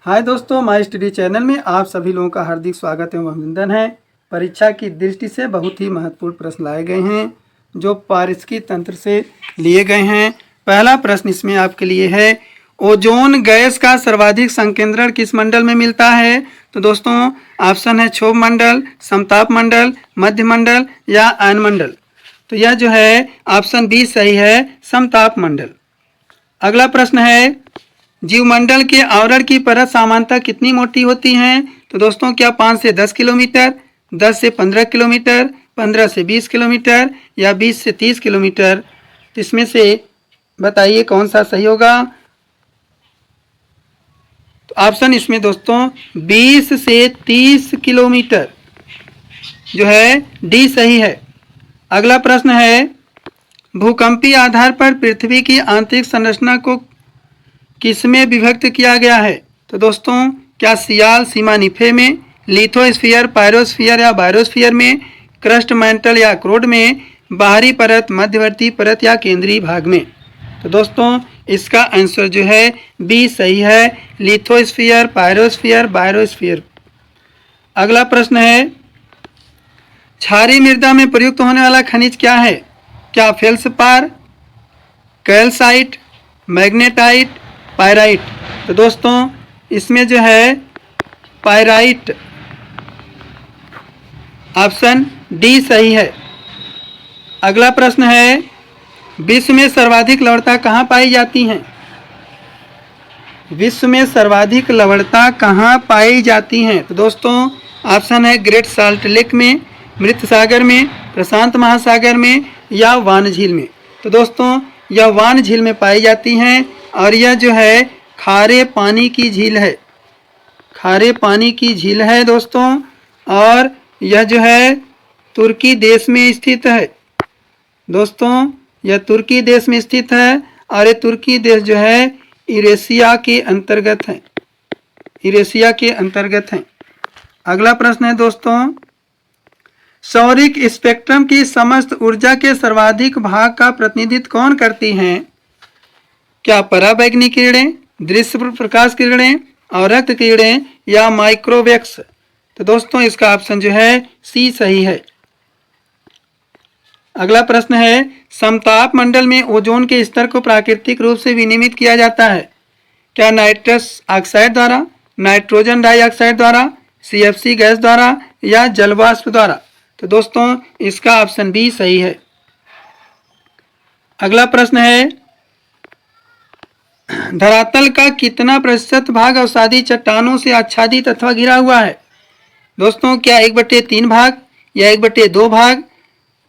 हाय दोस्तों, my study channel में आप सभी लोगों का हार्दिक स्वागत एवं अभिनंदन है। परीक्षा की दृष्टि से बहुत ही महत्वपूर्ण प्रश्न लाए गए हैं जो पारिस्थितिकी तंत्र से लिए गए हैं। पहला प्रश्न इसमें आपके लिए है, ओजोन गैस का सर्वाधिक संकेंद्रण किस मंडल में मिलता है? तो दोस्तों ऑप्शन है क्षोभ मंडल, समताप मंडल, मध्य मंडल या आयन मंडल। तो यह जो है ऑप्शन बी सही है, समताप मंडल। अगला प्रश्न है, जीवमंडल के आवरण की परत सामान्यतः कितनी मोटी होती हैं? तो दोस्तों क्या 5 से 10 किलोमीटर, 10 से 15 किलोमीटर, 15 से 20 किलोमीटर या 20 से 30 किलोमीटर? तो इसमें से बताइए कौन सा सही होगा। तो ऑप्शन इसमें दोस्तों 20 से 30 किलोमीटर जो है डी सही है। अगला प्रश्न है, भूकंपीय आधार पर पृथ्वी की आंतरिक संरचना को किसमें विभक्त किया गया है? तो दोस्तों क्या सियाल सीमा निफे में, लिथोस्फीयर, पायरोस्फीयर या बायोस्फीयर में, क्रस्ट मैंटल या क्रोड में, बाहरी परत, मध्यवर्ती परत या केंद्रीय भाग में? तो दोस्तों इसका आंसर जो है बी सही है, लिथोस्फीयर, पायरोस्फीयर, बायोस्फीयर। अगला प्रश्न है, क्षारीय मृदा में प्रयुक्त होने वाला खनिज क्या है? क्या फेल्सपार, कैल्साइट, मैग्नेटाइट, पायराइट? तो दोस्तों इसमें जो है पायराइट, ऑप्शन डी सही है। अगला प्रश्न है, विश्व में सर्वाधिक लवणता कहाँ पाई जाती हैं? विश्व में सर्वाधिक लवणता कहाँ पाई जाती हैं? तो दोस्तों ऑप्शन है ग्रेट साल्ट लेक में, मृत सागर में, प्रशांत महासागर में या वान झील में। तो दोस्तों यह वान झील में पाई जाती हैं और यह जो है खारे पानी की झील है, खारे पानी की झील है दोस्तों। और यह जो है तुर्की देश में स्थित है दोस्तों, यह तुर्की देश में स्थित है और ये तुर्की देश जो है यूरेशिया के अंतर्गत है, यूरेशिया के अंतर्गत है। अगला प्रश्न है दोस्तों, सौरिक स्पेक्ट्रम की समस्त ऊर्जा के सर्वाधिक भाग का प्रतिनिधित्व कौन करती हैं? क्या पराबैंगनी किरणें, दृश्य प्रकाश किरणें, अवरक्त किरणें या माइक्रोवेव्स? तो दोस्तों इसका ऑप्शन जो है सी सही है। अगला प्रश्न है, समताप मंडल में ओजोन के स्तर को प्राकृतिक रूप से विनियमित किया जाता है? क्या नाइट्रस ऑक्साइड द्वारा, नाइट्रोजन डाइऑक्साइड द्वारा, सीएफसी गैस द्वारा या जलवाष्प द्वारा? तो दोस्तों इसका ऑप्शन बी सही है। अगला प्रश्न है, धरातल का कितना प्रतिशत भाग अवसादी चट्टानों से आच्छादित अथवा घिरा हुआ है? दोस्तों क्या 1/3 भाग या 1/2 भाग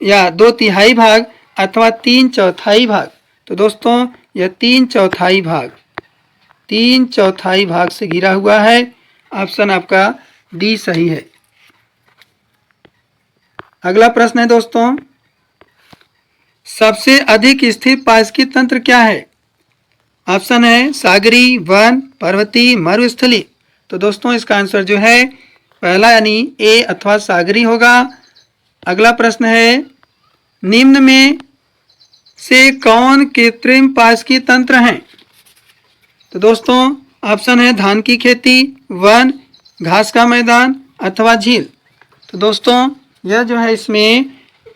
या 2/3 भाग अथवा 3/4 भाग? तो दोस्तों यह 3/4 भाग, 3/4 भाग से घिरा हुआ है। ऑप्शन आपका डी सही है। अगला प्रश्न है दोस्तों, सबसे अधिक स्थिर पारिस्थितिकी तंत्र क्या है? ऑप्शन है सागरी, वन, पर्वतीय, मरुस्थलीय। तो दोस्तों इसका आंसर जो है पहला यानी ए अथवा सागरी होगा। अगला प्रश्न है, निम्न में से कौन कृत्रिम पारिस्थितिकी तंत्र हैं? तो दोस्तों ऑप्शन है धान की खेती, वन, घास का मैदान अथवा झील। तो दोस्तों यह जो है इसमें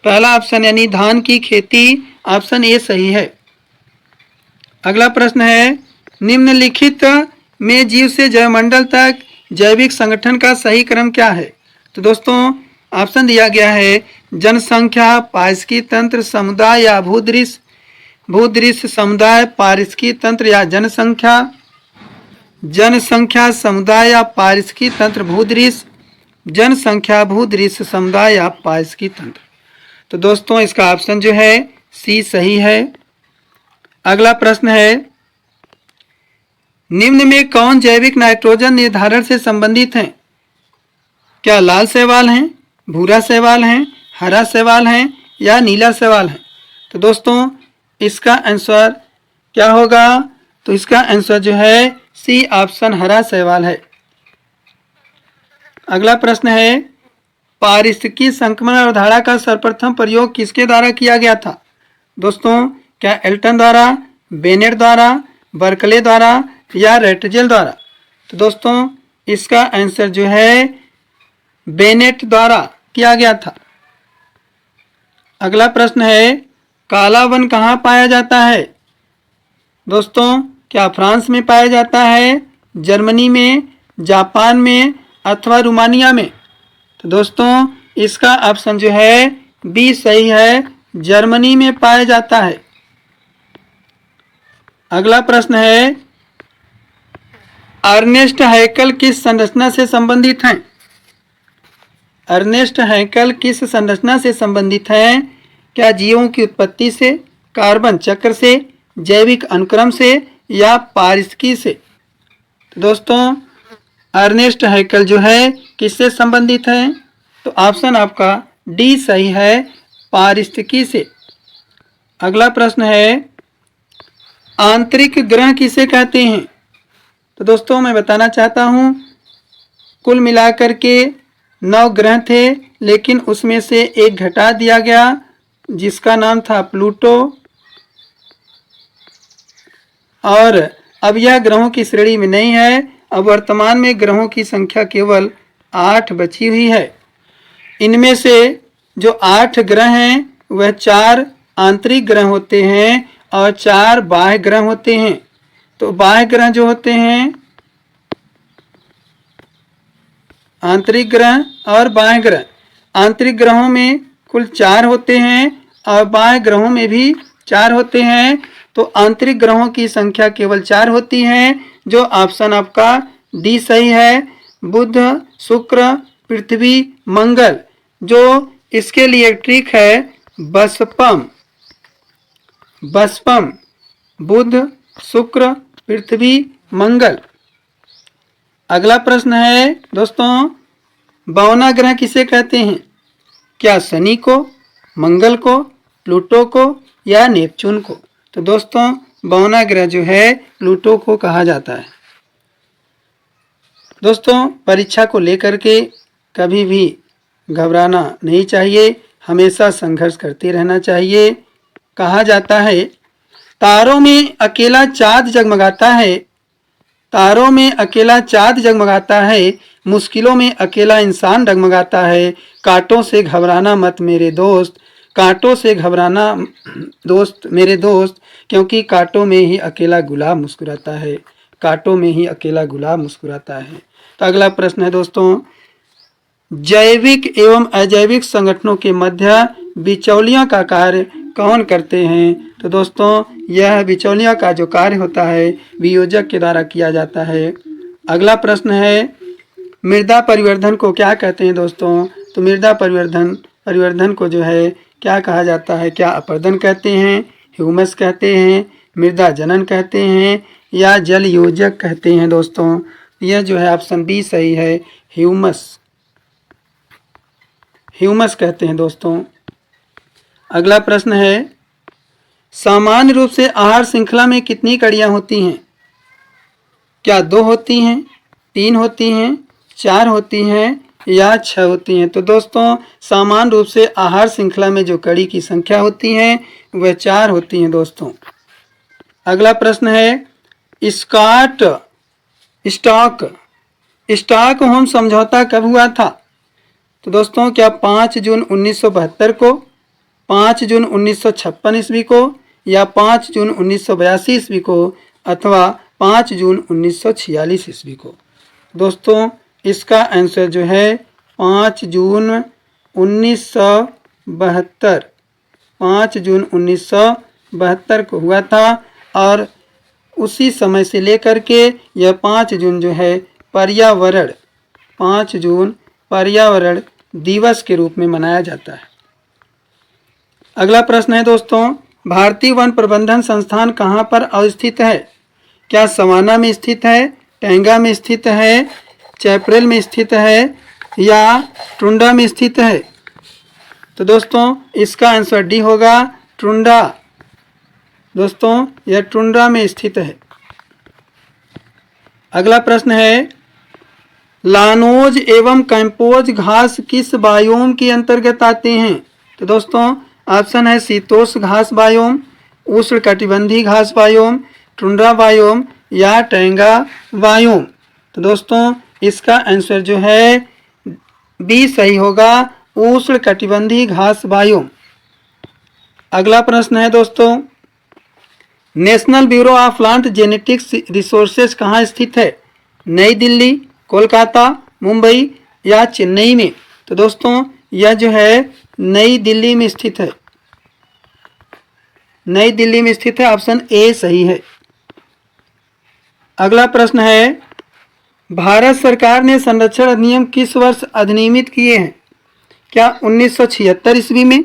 पहला ऑप्शन यानी धान की खेती, ऑप्शन ए सही है। अगला प्रश्न है, निम्नलिखित में जीव से जैवमंडल तक जैविक संगठन का सही क्रम क्या है? तो दोस्तों ऑप्शन दिया गया है जनसंख्या, पारिस्थितिकी तंत्र, समुदाय या भूदृश्य, भूदृश्य, समुदाय, पारिस्थितिकी तंत्र या जनसंख्या, जनसंख्या, समुदाय या पारिस्थितिकी तंत्र, भूदृश्य, जनसंख्या, भूदृश्य, समुदाय या पारिस्थितिकी तंत्र। तो दोस्तों इसका ऑप्शन जो है सी सही है। अगला प्रश्न है, निम्न में कौन जैविक नाइट्रोजन निर्धारण से संबंधित हैं? क्या लाल शैवाल हैं, भूरा शैवाल हैं, हरा शैवाल हैं या नीला शैवाल है? तो दोस्तों इसका आंसर क्या होगा? तो इसका आंसर जो है सी ऑप्शन हरा शैवाल है। अगला प्रश्न है, पारिस्थितिकी संक्रमण अवधारणा का सर्वप्रथम प्रयोग किसके द्वारा किया गया था? दोस्तों क्या एल्टन द्वारा, बेनेट द्वारा, बर्कले द्वारा या रेटजेल द्वारा? तो दोस्तों इसका आंसर जो है बेनेट द्वारा किया गया था। अगला प्रश्न है काला वन कहाँ पाया जाता है? दोस्तों क्या फ्रांस में पाया जाता है, जर्मनी में, जापान में अथवा रोमानिया में? तो दोस्तों इसका ऑप्शन जो है बी सही है, जर्मनी में पाया जाता है। अगला प्रश्न है अर्नेस्ट हैकल किस संरचना से संबंधित हैं? अर्नेस्ट हैकल किस संरचना से संबंधित हैं? क्या जीवों की उत्पत्ति से, कार्बन चक्र से, जैविक अनुक्रम से या पारिस्थितिकी से? तो दोस्तों अर्नेस्ट हैकल जो है किससे संबंधित है? तो ऑप्शन आपका डी सही है, पारिस्थितिकी से। अगला प्रश्न है आंतरिक ग्रह किसे कहते हैं? तो दोस्तों मैं बताना चाहता हूँ कुल मिलाकर के 9 ग्रह थे, लेकिन उसमें से एक घटा दिया गया जिसका नाम था प्लूटो, और अब यह ग्रहों की श्रेणी में नहीं है। अब वर्तमान में ग्रहों की संख्या केवल 8 बची हुई है। इनमें से जो 8 ग्रह हैं वह 4 आंतरिक ग्रह होते हैं और 4 बाह्य ग्रह होते हैं। तो बाह्य ग्रह जो होते हैं, आंतरिक ग्रह और बाह्य ग्रह, आंतरिक ग्रहों में कुल 4 होते हैं और बाह्य ग्रहों में भी 4 होते हैं। तो आंतरिक ग्रहों की संख्या केवल 4 होती है, जो ऑप्शन आपका डी सही है, बुध, शुक्र, पृथ्वी, मंगल। जो इसके लिए ट्रिक है बसपम, बसपम, बुध, शुक्र, पृथ्वी, मंगल। अगला प्रश्न है दोस्तों बौना ग्रह किसे कहते हैं? क्या शनि को, मंगल को, प्लूटो को या नेपच्यून को? तो दोस्तों बौना ग्रह जो है प्लूटो को कहा जाता है। दोस्तों परीक्षा को लेकर के कभी भी घबराना नहीं चाहिए, हमेशा संघर्ष करते रहना चाहिए। कहा जाता है तारों में अकेला चाँद जगमगाता है, तारों में अकेला चाँद जगमगाता है, मुश्किलों में अकेला इंसान डगमगाता है। कांटों से घबराना मत मेरे दोस्त, कांटों से घबराना दोस्त मेरे दोस्त, क्योंकि कांटों में ही अकेला गुलाब मुस्कुराता है, कांटों में ही अकेला गुलाब मुस्कुराता है। तो अगला प्रश्न है दोस्तों जैविक एवं अजैविक संगठनों के मध्य बिचौलियों का कार्य कौन करते हैं? तो दोस्तों यह बिचौलियों का जो कार्य होता है वियोजक के द्वारा किया जाता है। अगला प्रश्न है मृदा परिवर्धन को क्या कहते हैं दोस्तों? तो मृदा परिवर्धन को जो है क्या कहा जाता है? क्या अपर्दन कहते हैं, ह्यूमस कहते हैं, मृदा जनन कहते हैं या जल योजक कहते हैं? दोस्तों यह जो है ऑप्शन बी सही है, ह्यूमस, ह्यूमस कहते हैं दोस्तों। अगला प्रश्न है सामान्य रूप से आहार श्रृंखला में कितनी कड़ियाँ होती हैं? क्या 2 होती हैं, 3 होती हैं, 4 होती हैं या 6 होती हैं? तो दोस्तों सामान्य रूप से आहार श्रृंखला में जो कड़ी की संख्या होती है वह 4 होती हैं दोस्तों। अगला प्रश्न है स्टॉकहोम समझौता कब हुआ था? तो दोस्तों क्या 5 जून 1972 को, 5 जून 1956 ईस्वी को या 5 जून 1982 ईस्वी को अथवा 5 जून 1946 ईस्वी को? दोस्तों इसका आंसर जो है 5 जून 1972, 5 जून 1972 को हुआ था और उसी समय से लेकर के यह 5 जून जो है पर्यावरण, 5 जून पर्यावरण दिवस के रूप में मनाया जाता है। अगला प्रश्न है दोस्तों भारतीय वन प्रबंधन संस्थान कहाँ पर अवस्थित है? क्या सवाना में स्थित है, टेंगा में स्थित है, चैपरेल में स्थित है या टुंडा में स्थित है? तो दोस्तों इसका आंसर डी होगा, टुंडा। दोस्तों यह टुंड्रा में स्थित है। अगला प्रश्न है लानोज एवं कैंपोज घास किस बायोम के अंतर्गत आते हैं? तो दोस्तों ऑप्शन है शीतोष्ण घास बायोम, उष्णकटिबंधीय घास बायोम, टुंड्रा बायोम या टैंगा बायोम। तो दोस्तों इसका आंसर जो है बी सही होगा, उष्ण कटिबंधीय घास बायोम। अगला प्रश्न है दोस्तों, national bureau of plant genetics resources कहाँ स्थित है? नई दिल्ली, कोलकाता, मुंबई या चेन्नई में? तो दोस्तों यह जो है नई दिल्ली में स्थित है, नई दिल्ली में स्थित है, ऑप्शन ए सही है। अगला प्रश्न है, भारत सरकार ने संरक्षण अधिनियम किस वर्ष अधिनियमित किए हैं? क्या 1976 ईस्वी में,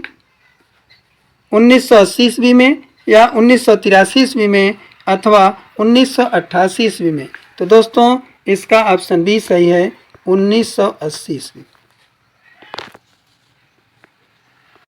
1980 ईस्वी में या 1983 ईस्वी में अथवा 1988 ईस्वी में? तो दोस्तों इसका ऑप्शन बी सही है, 1980 ईस्वी।